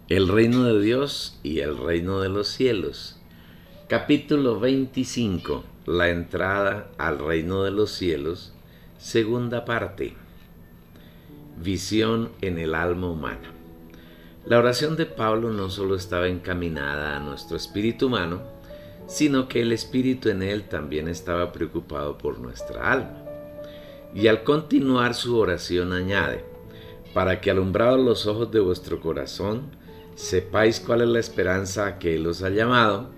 El reino de Dios y el reino de los cielos. Capítulo 25. La entrada al reino de los cielos. Segunda parte. Visión en el alma humana. La oración de Pablo no solo estaba encaminada a nuestro espíritu humano, sino que el espíritu en él también estaba preocupado por nuestra alma. Y al continuar su oración añade: para que alumbrados los ojos de vuestro corazón, sepáis cuál es la esperanza a que Él os ha llamado,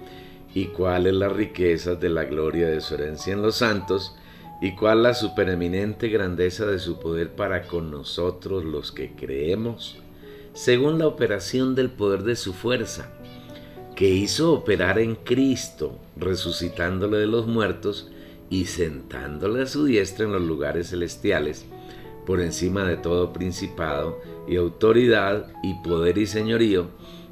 y cuál es la riqueza de la gloria de su herencia en los santos, y cuál la supereminente grandeza de su poder para con nosotros los que creemos, según la operación del poder de su fuerza, que hizo operar en Cristo, resucitándole de los muertos y sentándole a su diestra en los lugares celestiales, por encima de todo principado y autoridad y poder y señorío,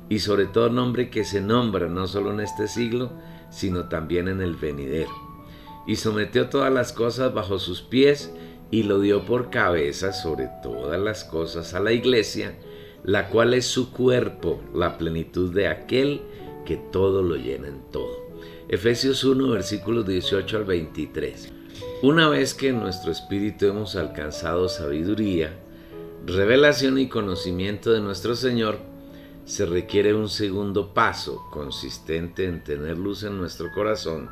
y sobre todo nombre que se nombra no solo en este siglo, sino también en el venidero. Y sometió todas las cosas bajo sus pies, y lo dio por cabeza sobre todas las cosas a la iglesia, la cual es su cuerpo, la plenitud de aquel que todo lo llena en todo. Efesios 1, versículos 18 al 23. Una vez que en nuestro espíritu hemos alcanzado sabiduría, revelación y conocimiento de nuestro Señor, se requiere un segundo paso consistente en tener luz en nuestro corazón,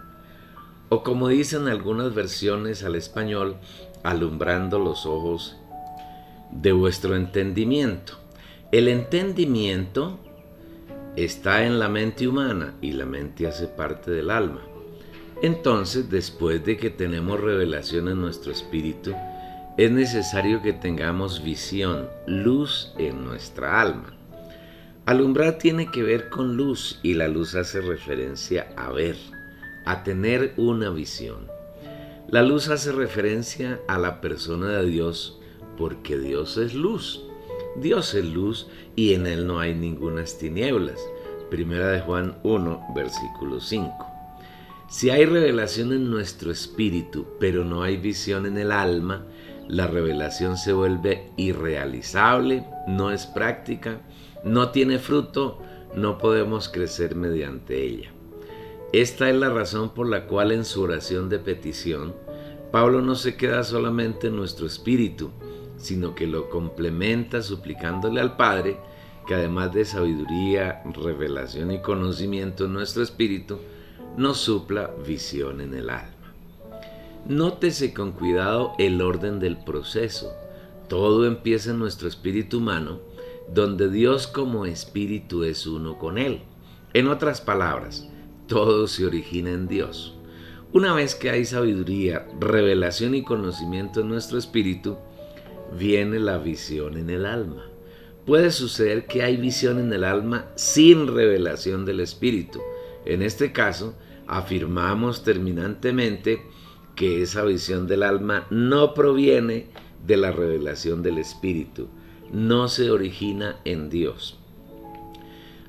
o como dicen algunas versiones al español, alumbrando los ojos de vuestro entendimiento. El entendimiento está en la mente humana y la mente hace parte del alma. Entonces, después de que tenemos revelación en nuestro espíritu, es necesario que tengamos visión, luz en nuestra alma. Alumbrar tiene que ver con luz, y la luz hace referencia a ver, a tener una visión. La luz hace referencia a la persona de Dios, porque Dios es luz. Dios es luz y en Él no hay ningunas tinieblas. Primera de Juan 1, versículo 5. Si hay revelación en nuestro espíritu, pero no hay visión en el alma, la revelación se vuelve irrealizable, no es práctica, no tiene fruto, no podemos crecer mediante ella. Esta es la razón por la cual en su oración de petición, Pablo no se queda solamente en nuestro espíritu, sino que lo complementa suplicándole al Padre que además de sabiduría, revelación y conocimiento en nuestro espíritu, nos supla visión en el alma. Nótese con cuidado el orden del proceso. Todo empieza en nuestro espíritu humano, donde Dios como espíritu es uno con Él. En otras palabras, todo se origina en Dios. Una vez que hay sabiduría, revelación y conocimiento en nuestro espíritu, viene la visión en el alma. Puede suceder que hay visión en el alma sin revelación del espíritu. En este caso, afirmamos terminantemente que esa visión del alma no proviene de la revelación del espíritu, no se origina en Dios.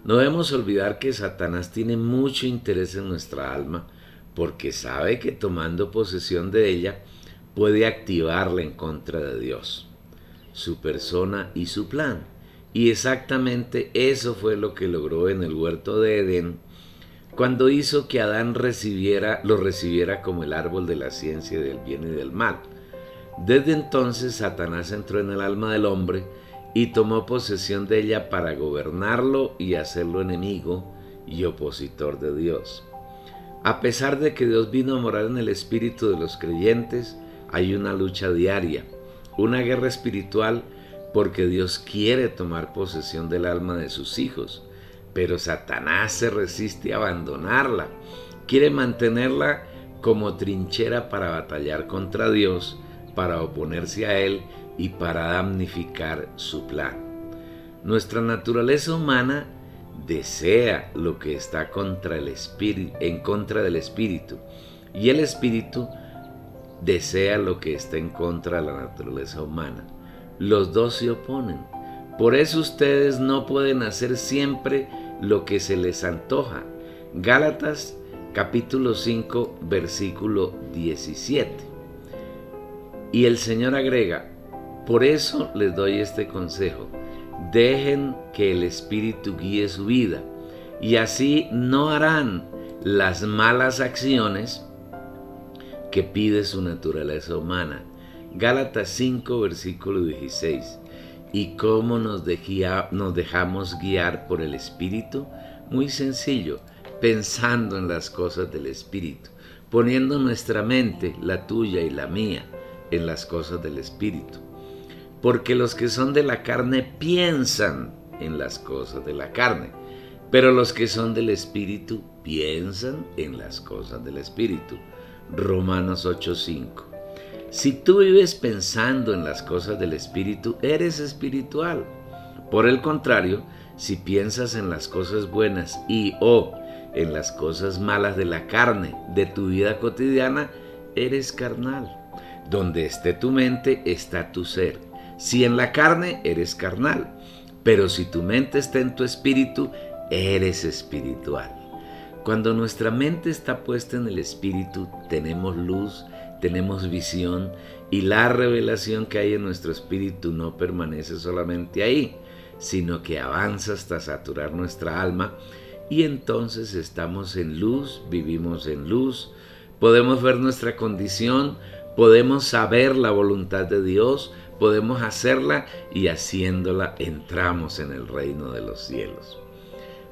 No debemos olvidar que Satanás tiene mucho interés en nuestra alma, porque sabe que tomando posesión de ella puede activarla en contra de Dios, su persona y su plan. Y exactamente eso fue lo que logró en el huerto de Edén, cuando hizo que Adán lo recibiera como el árbol de la ciencia del bien y del mal. Desde entonces Satanás entró en el alma del hombre y tomó posesión de ella para gobernarlo y hacerlo enemigo y opositor de Dios. A pesar de que Dios vino a morar en el espíritu de los creyentes, hay una lucha diaria, una guerra espiritual, porque Dios quiere tomar posesión del alma de sus hijos, pero Satanás se resiste a abandonarla, quiere mantenerla como trinchera para batallar contra Dios, para oponerse a Él y para damnificar su plan. Nuestra naturaleza humana desea lo que está en contra del espíritu, y el espíritu desea lo que está en contra de la naturaleza humana. Los dos se oponen. Por eso ustedes no pueden hacer siempre lo que se les antoja. Gálatas capítulo 5, versículo 17. Y el Señor agrega: por eso les doy este consejo: Dejen que el Espíritu guíe su vida y así no harán las malas acciones que pide su naturaleza humana. Gálatas 5, versículo 16. ¿Y cómo nos dejamos guiar por el Espíritu? Muy sencillo, pensando en las cosas del Espíritu, poniendo nuestra mente, la tuya y la mía, en las cosas del Espíritu. Porque los que son de la carne piensan en las cosas de la carne, pero los que son del Espíritu piensan en las cosas del Espíritu. Romanos 8:5. Si tú vives pensando en las cosas del Espíritu, eres espiritual. Por el contrario, si piensas en las cosas buenas o en las cosas malas de la carne, de tu vida cotidiana, eres carnal. Donde esté tu mente, está tu ser. Si en la carne, eres carnal. Pero si tu mente está en tu espíritu, eres espiritual. Cuando nuestra mente está puesta en el Espíritu, tenemos luz, tenemos visión y la revelación que hay en nuestro espíritu no permanece solamente ahí, sino que avanza hasta saturar nuestra alma y entonces estamos en luz, vivimos en luz, podemos ver nuestra condición, podemos saber la voluntad de Dios, podemos hacerla y haciéndola entramos en el reino de los cielos.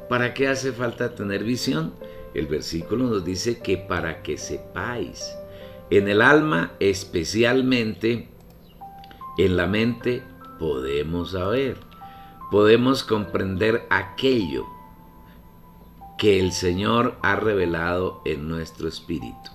¿Para qué hace falta tener visión? El versículo nos dice que para que sepáis. En el alma, especialmente en la mente, podemos saber, podemos comprender aquello que el Señor ha revelado en nuestro espíritu.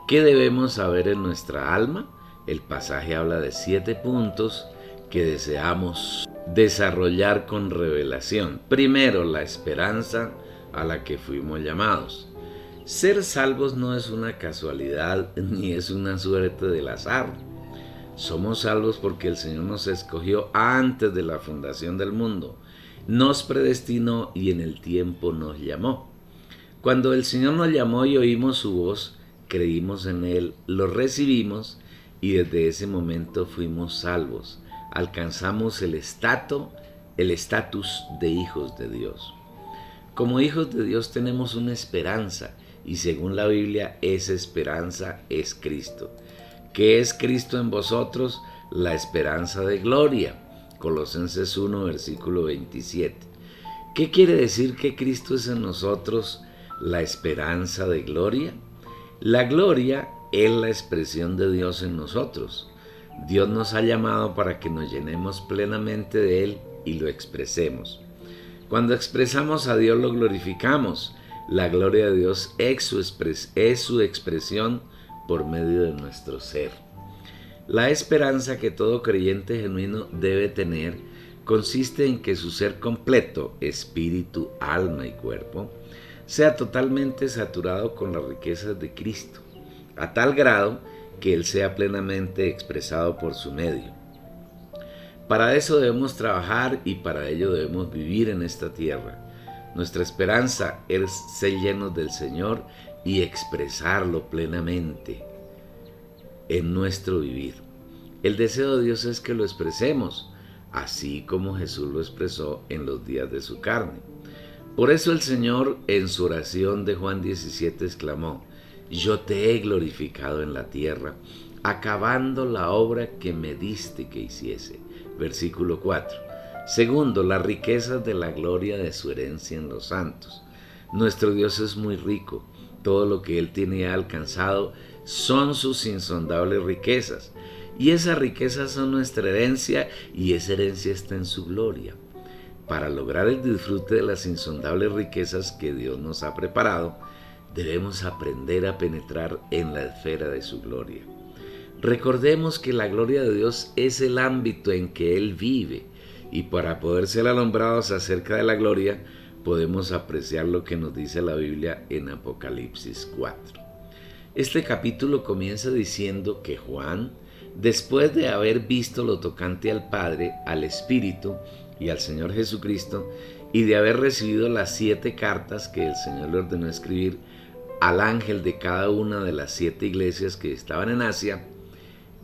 ¿Qué debemos saber en nuestra alma? El pasaje habla de 7 puntos que deseamos desarrollar con revelación. Primero, la esperanza a la que fuimos llamados. Ser salvos no es una casualidad ni es una suerte del azar. Somos salvos porque el Señor nos escogió antes de la fundación del mundo, nos predestinó y en el tiempo nos llamó. Cuando el Señor nos llamó y oímos su voz, creímos en Él, lo recibimos y desde ese momento fuimos salvos. Alcanzamos el estatus de hijos de Dios. Como hijos de Dios tenemos una esperanza y según la Biblia esa esperanza es Cristo. ¿Qué es Cristo en vosotros? La esperanza de gloria. Colosenses 1, versículo 27. ¿Qué quiere decir que Cristo es en nosotros la esperanza de gloria? La gloria es la expresión de Dios en nosotros. Dios nos ha llamado para que nos llenemos plenamente de Él y lo expresemos. Cuando expresamos a Dios lo glorificamos. La gloria de Dios es su expresión por medio de nuestro ser. La esperanza que todo creyente genuino debe tener consiste en que su ser completo, espíritu, alma y cuerpo, sea totalmente saturado con las riquezas de Cristo, a tal grado que Él sea plenamente expresado por su medio. Para eso debemos trabajar y para ello debemos vivir en esta tierra. Nuestra esperanza es ser llenos del Señor y expresarlo plenamente en nuestro vivir. El deseo de Dios es que lo expresemos, así como Jesús lo expresó en los días de su carne. Por eso el Señor en su oración de Juan 17 exclamó: yo te he glorificado en la tierra, acabando la obra que me diste que hiciese. Versículo 4. Segundo, las riquezas de la gloria de su herencia en los santos. Nuestro Dios es muy rico. Todo lo que Él tiene alcanzado son sus insondables riquezas. Y esas riquezas son nuestra herencia y esa herencia está en su gloria. Para lograr el disfrute de las insondables riquezas que Dios nos ha preparado, debemos aprender a penetrar en la esfera de su gloria. Recordemos que la gloria de Dios es el ámbito en que Él vive y para poder ser alumbrados acerca de la gloria podemos apreciar lo que nos dice la Biblia en Apocalipsis 4. Este capítulo comienza diciendo que Juan, después de haber visto lo tocante al Padre, al Espíritu y al Señor Jesucristo y de haber recibido las 7 cartas que el Señor le ordenó escribir al ángel de cada una de las 7 iglesias que estaban en Asia,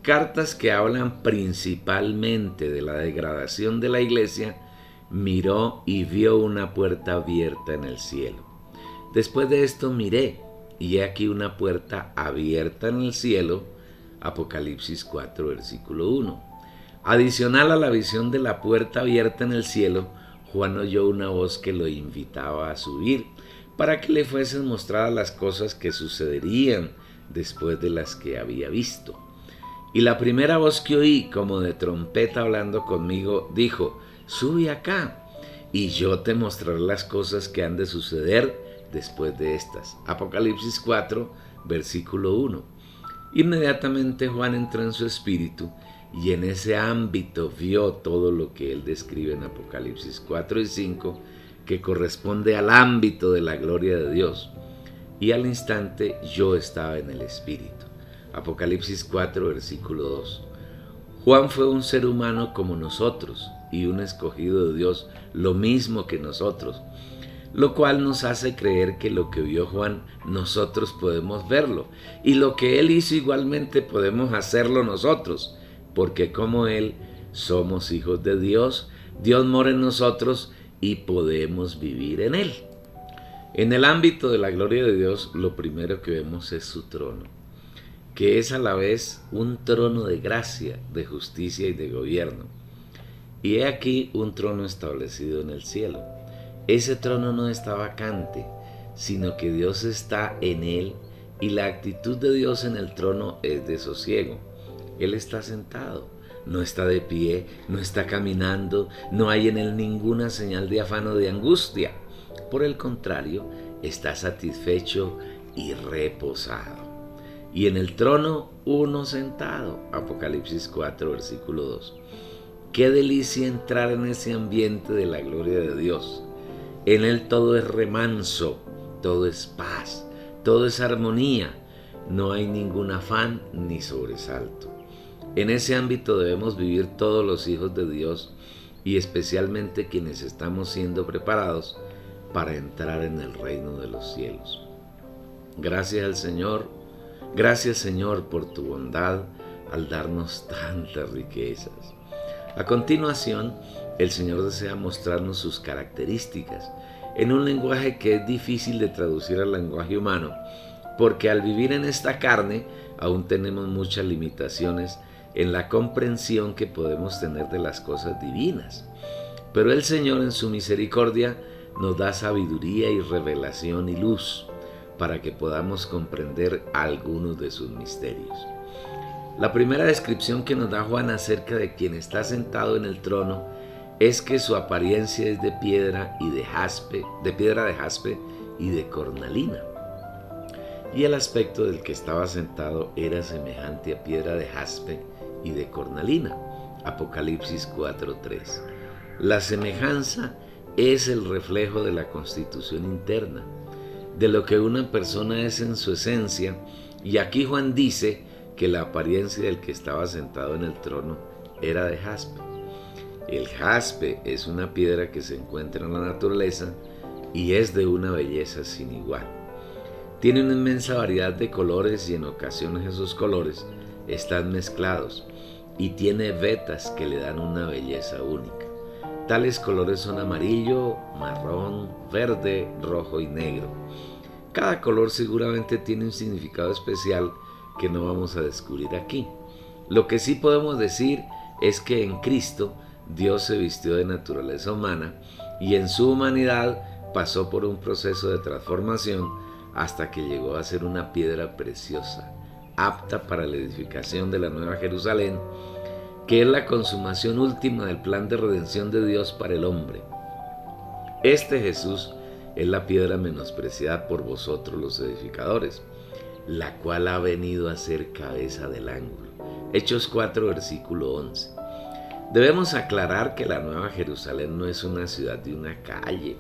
cartas que hablan principalmente de la degradación de la iglesia, miró y vio una puerta abierta en el cielo. Después de esto miré, y he aquí una puerta abierta en el cielo. Apocalipsis 4, versículo 1. Adicional a la visión de la puerta abierta en el cielo, Juan oyó una voz que lo invitaba a subir para que le fuesen mostradas las cosas que sucederían después de las que había visto. Y la primera voz que oí, como de trompeta hablando conmigo, dijo: sube acá, y yo te mostraré las cosas que han de suceder después de estas. Apocalipsis 4, versículo 1. Inmediatamente Juan entró en su espíritu y en ese ámbito vio todo lo que él describe en Apocalipsis 4 y 5, que corresponde al ámbito de la gloria de Dios. Y al instante yo estaba en el espíritu. Apocalipsis 4, versículo 2. Juan fue un ser humano como nosotros y un escogido de Dios, lo mismo que nosotros, lo cual nos hace creer que lo que vio Juan nosotros podemos verlo, y lo que él hizo igualmente podemos hacerlo nosotros, porque como él somos hijos de Dios, Dios mora en nosotros y podemos vivir en él. En el ámbito de la gloria de Dios, lo primero que vemos es su trono, que es a la vez un trono de gracia, de justicia y de gobierno. Y he aquí un trono establecido en el cielo. Ese trono no está vacante, sino que Dios está en él, y la actitud de Dios en el trono es de sosiego. Él está sentado, no está de pie, no está caminando, no hay en él ninguna señal de afán o de angustia. Por el contrario, está satisfecho y reposado. Y en el trono uno sentado. Apocalipsis 4, versículo 2. Qué delicia entrar en ese ambiente de la gloria de Dios. En él todo es remanso, todo es paz, todo es armonía. No hay ningún afán ni sobresalto. En ese ámbito debemos vivir todos los hijos de Dios, y especialmente quienes estamos siendo preparados para entrar en el reino de los cielos. Gracias al Señor, gracias Señor por tu bondad al darnos tantas riquezas. A continuación, el Señor desea mostrarnos sus características en un lenguaje que es difícil de traducir al lenguaje humano, porque al vivir en esta carne aún tenemos muchas limitaciones en la comprensión que podemos tener de las cosas divinas. Pero el Señor en su misericordia nos da sabiduría y revelación y luz para que podamos comprender algunos de sus misterios. La primera descripción que nos da Juan acerca de quien está sentado en el trono es que su apariencia es de piedra y de jaspe, de piedra de jaspe y de cornalina. Y el aspecto del que estaba sentado era semejante a piedra de jaspe y de cornalina. Apocalipsis 4:3. La semejanza es el reflejo de la constitución interna, de lo que una persona es en su esencia, y aquí Juan dice que la apariencia del que estaba sentado en el trono era de jaspe. El jaspe es una piedra que se encuentra en la naturaleza y es de una belleza sin igual. Tiene una inmensa variedad de colores y en ocasiones esos colores están mezclados y tiene vetas que le dan una belleza única. Tales colores son amarillo, marrón, verde, rojo y negro. Cada color seguramente tiene un significado especial que no vamos a descubrir aquí. Lo que sí podemos decir es que en Cristo Dios se vistió de naturaleza humana y en su humanidad pasó por un proceso de transformación hasta que llegó a ser una piedra preciosa, apta para la edificación de la Nueva Jerusalén, que es la consumación última del plan de redención de Dios para el hombre. Este Jesús es la piedra menospreciada por vosotros los edificadores, la cual ha venido a ser cabeza del ángulo. Hechos 4, versículo 11. Debemos aclarar que la Nueva Jerusalén no es una ciudad de una calle,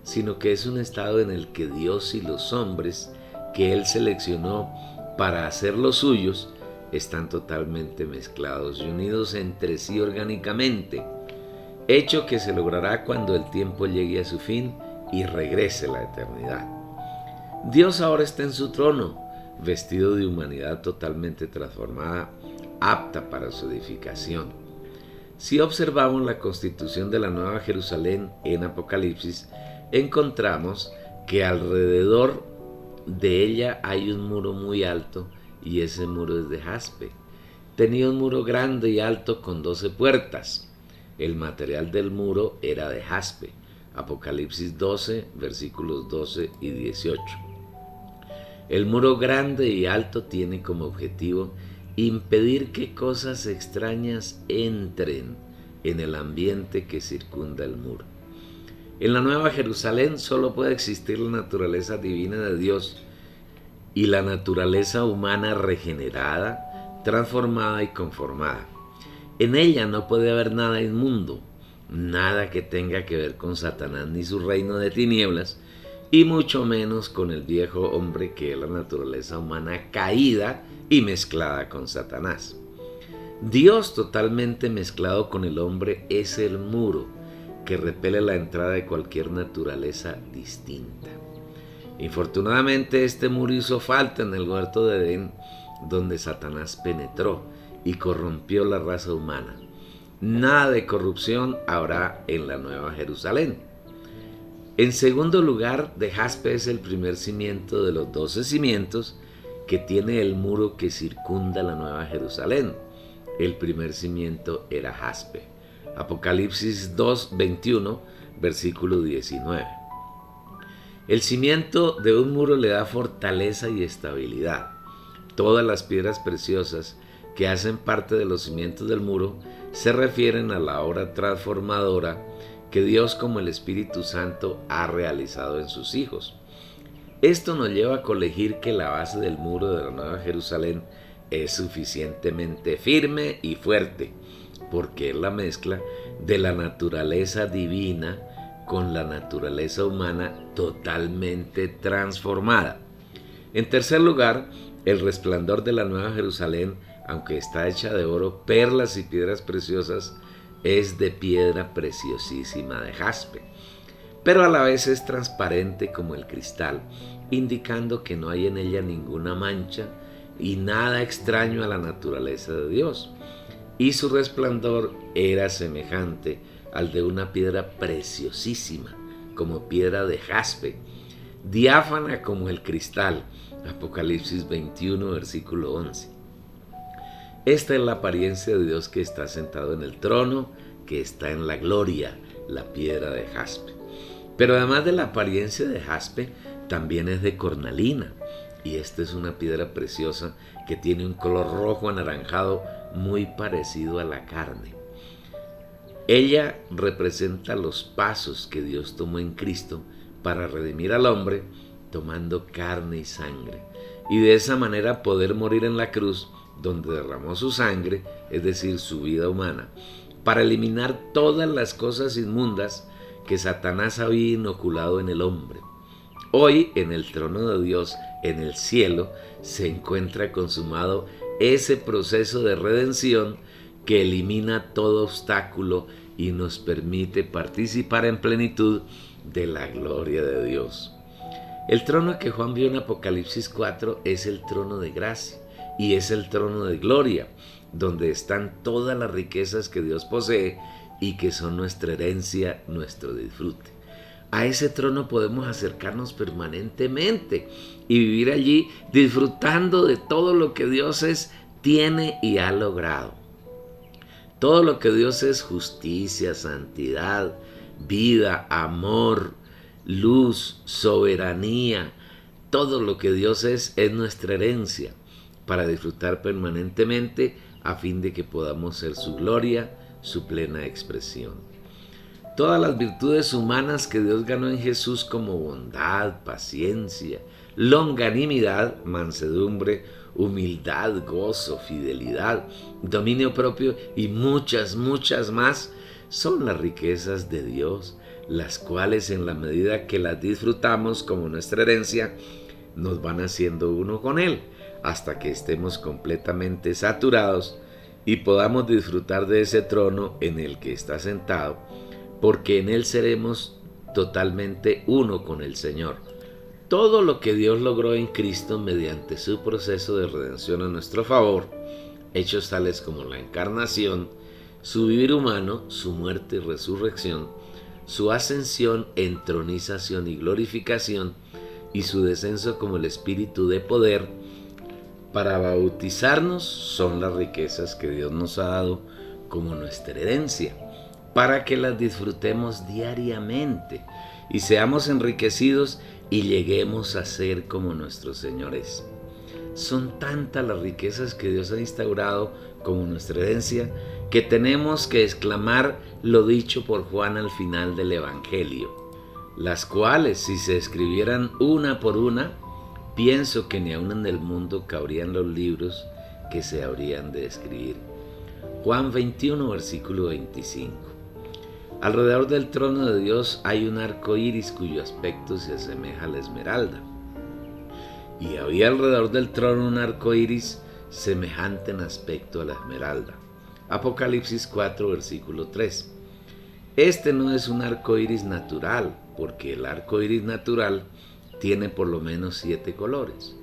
sino que es un estado en el que Dios y los hombres que Él seleccionó para hacer los suyos están totalmente mezclados y unidos entre sí orgánicamente, hecho que se logrará cuando el tiempo llegue a su fin y regrese la eternidad. Dios ahora está en su trono, vestido de humanidad totalmente transformada, apta para su edificación. Si observamos la constitución de la Nueva Jerusalén en Apocalipsis, encontramos que alrededor de ella hay un muro muy alto y ese muro es de jaspe. Tenía un muro grande y alto con 12 puertas. El material del muro era de jaspe. Apocalipsis 12, versículos 12 y 18. El muro grande y alto tiene como objetivo impedir que cosas extrañas entren en el ambiente que circunda el muro. En la Nueva Jerusalén solo puede existir la naturaleza divina de Dios y la naturaleza humana regenerada, transformada y conformada. En ella no puede haber nada inmundo, nada que tenga que ver con Satanás ni su reino de tinieblas, y mucho menos con el viejo hombre que es la naturaleza humana caída y mezclada con Satanás. Dios totalmente mezclado con el hombre es el muro que repele la entrada de cualquier naturaleza distinta. Infortunadamente este muro hizo falta en el huerto de Edén, donde Satanás penetró y corrompió la raza humana. Nada de corrupción habrá en la Nueva Jerusalén. En segundo lugar, de jaspe es el primer cimiento de los 12 cimientos que tiene el muro que circunda la Nueva Jerusalén. El primer cimiento era jaspe. Apocalipsis 2:21, versículo 19. El cimiento de un muro le da fortaleza y estabilidad. Todas las piedras preciosas que hacen parte de los cimientos del muro se refieren a la obra transformadora que Dios como el Espíritu Santo ha realizado en sus hijos. Esto nos lleva a colegir que la base del muro de la Nueva Jerusalén es suficientemente firme y fuerte, porque es la mezcla de la naturaleza divina con la naturaleza humana totalmente transformada. En tercer lugar, el resplandor de la Nueva Jerusalén, aunque está hecha de oro, perlas y piedras preciosas, es de piedra preciosísima de jaspe, pero a la vez es transparente como el cristal, indicando que no hay en ella ninguna mancha y nada extraño a la naturaleza de Dios. Y su resplandor era semejante al de una piedra preciosísima, como piedra de jaspe, diáfana como el cristal. Apocalipsis 21, versículo 11. Esta es la apariencia de Dios que está sentado en el trono, que está en la gloria, la piedra de jaspe. Pero además de la apariencia de jaspe, también es de cornalina. Y esta es una piedra preciosa que tiene un color rojo anaranjado muy parecido a la carne. Ella representa los pasos que Dios tomó en Cristo para redimir al hombre, tomando carne y sangre. Y de esa manera poder morir en la cruz, donde derramó su sangre, es decir, su vida humana, para eliminar todas las cosas inmundas que Satanás había inoculado en el hombre. Hoy, en el trono de Dios, en el cielo, se encuentra consumado ese proceso de redención que elimina todo obstáculo y nos permite participar en plenitud de la gloria de Dios. El trono que Juan vio en Apocalipsis 4 es el trono de gracia y es el trono de gloria, donde están todas las riquezas que Dios posee y que son nuestra herencia, nuestro disfrute. A ese trono podemos acercarnos permanentemente y vivir allí disfrutando de todo lo que Dios es, tiene y ha logrado. Todo lo que Dios es: justicia, santidad, vida, amor, luz, soberanía. Todo lo que Dios es nuestra herencia para disfrutar permanentemente a fin de que podamos ser su gloria, su plena expresión. Todas las virtudes humanas que Dios ganó en Jesús, como bondad, paciencia, longanimidad, mansedumbre, humildad, gozo, fidelidad, dominio propio y muchas más, son las riquezas de Dios, las cuales en la medida que las disfrutamos como nuestra herencia, nos van haciendo uno con Él, hasta que estemos completamente saturados y podamos disfrutar de ese trono en el que está sentado, porque en Él seremos totalmente uno con el Señor. Todo lo que Dios logró en Cristo mediante su proceso de redención a nuestro favor, hechos tales como la encarnación, su vivir humano, su muerte y resurrección, su ascensión, entronización y glorificación, y su descenso como el Espíritu de poder para bautizarnos son las riquezas que Dios nos ha dado como nuestra herencia, para que las disfrutemos diariamente y seamos enriquecidos y lleguemos a ser como nuestros señores. Son tantas las riquezas que Dios ha instaurado como nuestra herencia que tenemos que exclamar lo dicho por Juan al final del Evangelio, las cuales, si se escribieran una por una, pienso que ni aun en el mundo cabrían los libros que se habrían de escribir. Juan 21, versículo 25. Alrededor del trono de Dios hay un arco iris cuyo aspecto se asemeja a la esmeralda. Y había alrededor del trono un arco iris semejante en aspecto a la esmeralda. Apocalipsis 4, versículo 3. Este no es un arco iris natural, porque el arco iris natural tiene por lo menos 7 colores.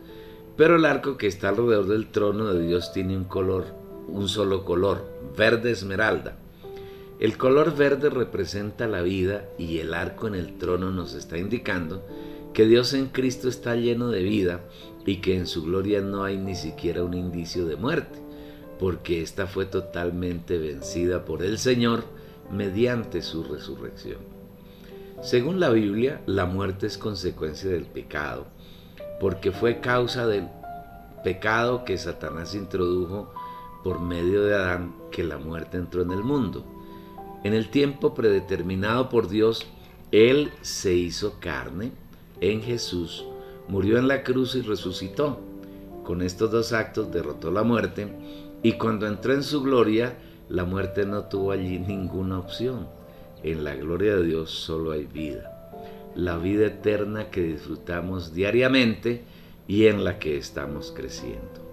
Pero el arco que está alrededor del trono de Dios tiene un solo color, verde esmeralda. El color verde representa la vida y el arco en el trono nos está indicando que Dios en Cristo está lleno de vida y que en su gloria no hay ni siquiera un indicio de muerte, porque ésta fue totalmente vencida por el Señor mediante su resurrección. Según la Biblia, la muerte es consecuencia del pecado, porque fue causa del pecado que Satanás introdujo por medio de Adán que la muerte entró en el mundo. En el tiempo predeterminado por Dios, Él se hizo carne en Jesús, murió en la cruz y resucitó. Con estos dos actos derrotó la muerte, y cuando entró en su gloria, la muerte no tuvo allí ninguna opción. En la gloria de Dios solo hay vida, la vida eterna que disfrutamos diariamente y en la que estamos creciendo.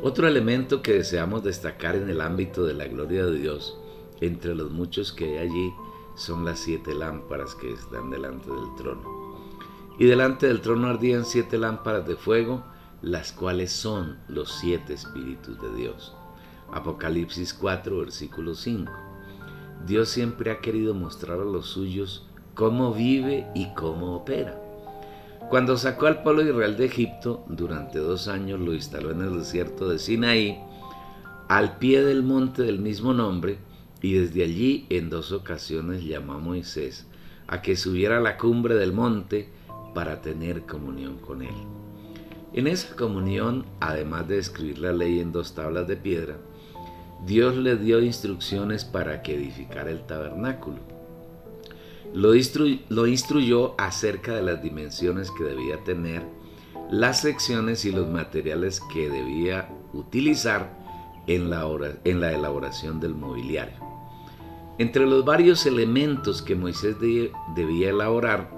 Otro elemento que deseamos destacar en el ámbito de la gloria de Dios, entre los muchos que hay allí, son las 7 lámparas que están delante del trono. Y delante del trono ardían 7 lámparas de fuego, las cuales son los 7 espíritus de Dios. Apocalipsis 4, versículo 5. Dios siempre ha querido mostrar a los suyos cómo vive y cómo opera. Cuando sacó al pueblo de Israel de Egipto, durante 2 años lo instaló en el desierto de Sinaí, al pie del monte del mismo nombre, y desde allí en 2 ocasiones llamó a Moisés a que subiera a la cumbre del monte para tener comunión con él. En esa comunión, además de escribir la ley en 2 tablas de piedra, Dios le dio instrucciones para que edificara el tabernáculo. Lo instruyó acerca de las dimensiones que debía tener, las secciones y los materiales que debía utilizar en la elaboración del mobiliario. Entre los varios elementos que Moisés debía elaborar,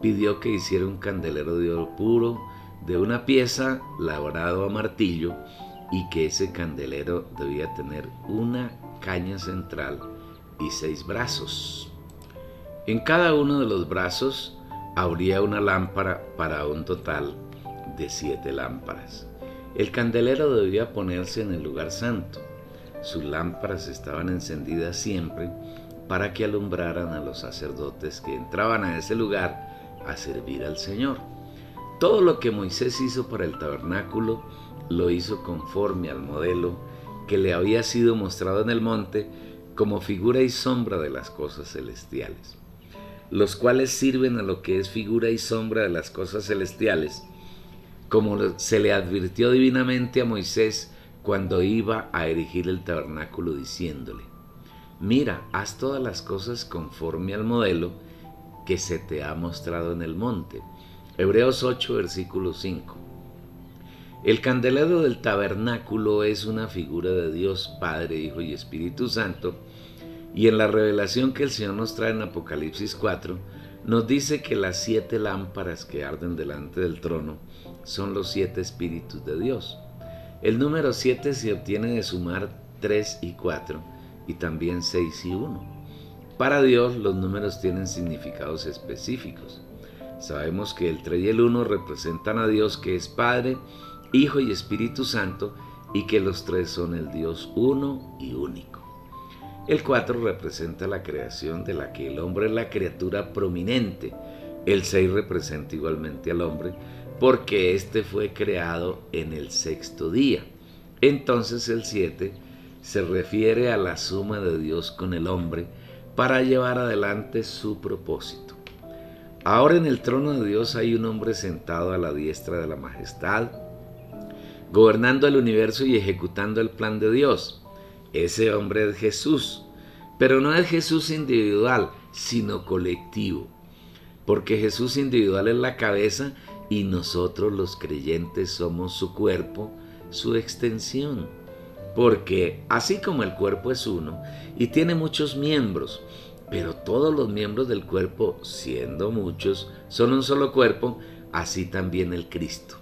pidió que hiciera un candelero de oro puro, de una pieza labrado a martillo, y que ese candelero debía tener una caña central y 6 brazos. En cada uno de los brazos habría una lámpara para un total de 7 lámparas. El candelero debía ponerse en el lugar santo. Sus lámparas estaban encendidas siempre para que alumbraran a los sacerdotes que entraban a ese lugar a servir al Señor. Todo lo que Moisés hizo para el tabernáculo lo hizo conforme al modelo que le había sido mostrado en el monte como figura y sombra de las cosas celestiales, los cuales sirven a lo que es figura y sombra de las cosas celestiales, como se le advirtió divinamente a Moisés cuando iba a erigir el tabernáculo, diciéndole: mira, haz todas las cosas conforme al modelo que se te ha mostrado en el monte. Hebreos 8, versículo 5. El candelero del tabernáculo es una figura de Dios Padre, Hijo y Espíritu Santo, y en la revelación que el Señor nos trae en Apocalipsis 4, nos dice que las 7 lámparas que arden delante del trono son los 7 espíritus de Dios. El número 7 se obtiene de sumar 3 y 4, y también 6 y 1. Para Dios los números tienen significados específicos. Sabemos que el 3 y el 1 representan a Dios, que es Padre, Hijo y Espíritu Santo, y que los 3 son el Dios uno y único. El 4 representa la creación de la que el hombre es la criatura prominente. El 6 representa igualmente al hombre porque éste fue creado en el sexto día. Entonces el 7 se refiere a la suma de Dios con el hombre para llevar adelante su propósito. Ahora en el trono de Dios hay un hombre sentado a la diestra de la majestad, gobernando el universo y ejecutando el plan de Dios. Ese hombre es Jesús, pero no es Jesús individual, sino colectivo, porque Jesús individual es la cabeza y nosotros los creyentes somos su cuerpo, su extensión. Porque así como el cuerpo es uno y tiene muchos miembros, pero todos los miembros del cuerpo, siendo muchos, son un solo cuerpo, así también el Cristo.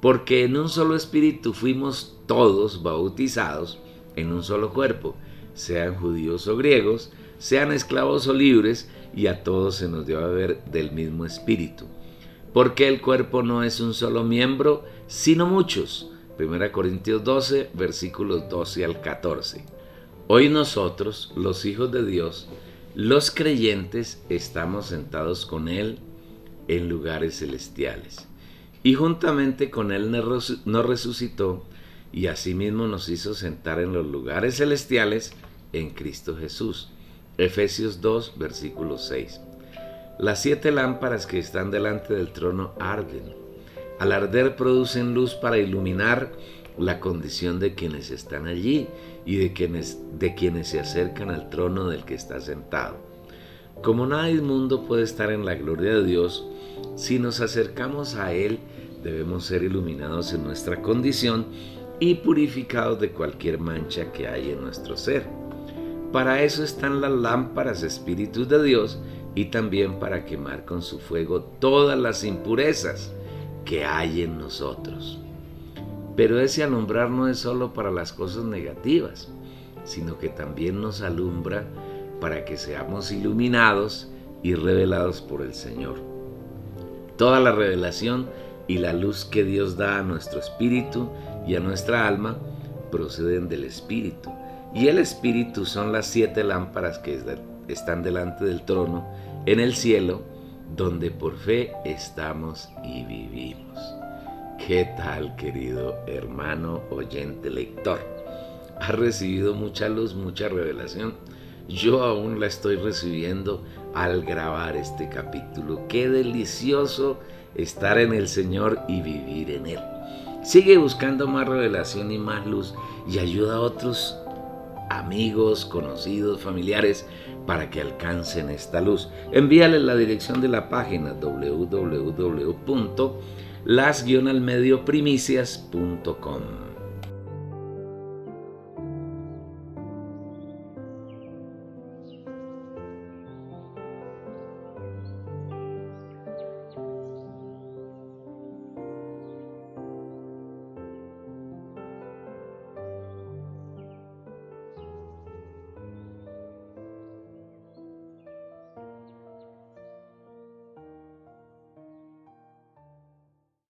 Porque en un solo espíritu fuimos todos bautizados en un solo cuerpo, sean judíos o griegos, sean esclavos o libres, y a todos se nos dio a beber del mismo espíritu. Porque el cuerpo no es un solo miembro, sino muchos. 1 Corintios 12, versículos 12 al 14. Hoy nosotros, los hijos de Dios, los creyentes, estamos sentados con Él en lugares celestiales. Y juntamente con Él nos resucitó y asimismo nos hizo sentar en los lugares celestiales en Cristo Jesús. Efesios 2, versículo 6. Las 7 lámparas que están delante del trono arden. Al arder producen luz para iluminar la condición de quienes están allí y de quienes se acercan al trono del que está sentado. Como nada inmundo puede estar en la gloria de Dios, si nos acercamos a Él, debemos ser iluminados en nuestra condición y purificados de cualquier mancha que hay en nuestro ser. Para eso están las lámparas espíritus de Dios y también para quemar con su fuego todas las impurezas que hay en nosotros. Pero ese alumbrar no es solo para las cosas negativas, sino que también nos alumbra para que seamos iluminados y revelados por el Señor. Toda la revelación y la luz que Dios da a nuestro espíritu y a nuestra alma proceden del Espíritu. Y el Espíritu son las 7 lámparas que están delante del trono en el cielo, donde por fe estamos y vivimos. ¿Qué tal, querido hermano, oyente, lector? ¿Has recibido mucha luz, mucha revelación? Yo aún la estoy recibiendo al grabar este capítulo. Qué delicioso estar en el Señor y vivir en Él. Sigue buscando más revelación y más luz y ayuda a otros amigos, conocidos, familiares para que alcancen esta luz. Envíales la dirección de la página www.las-almedioprimicias.com.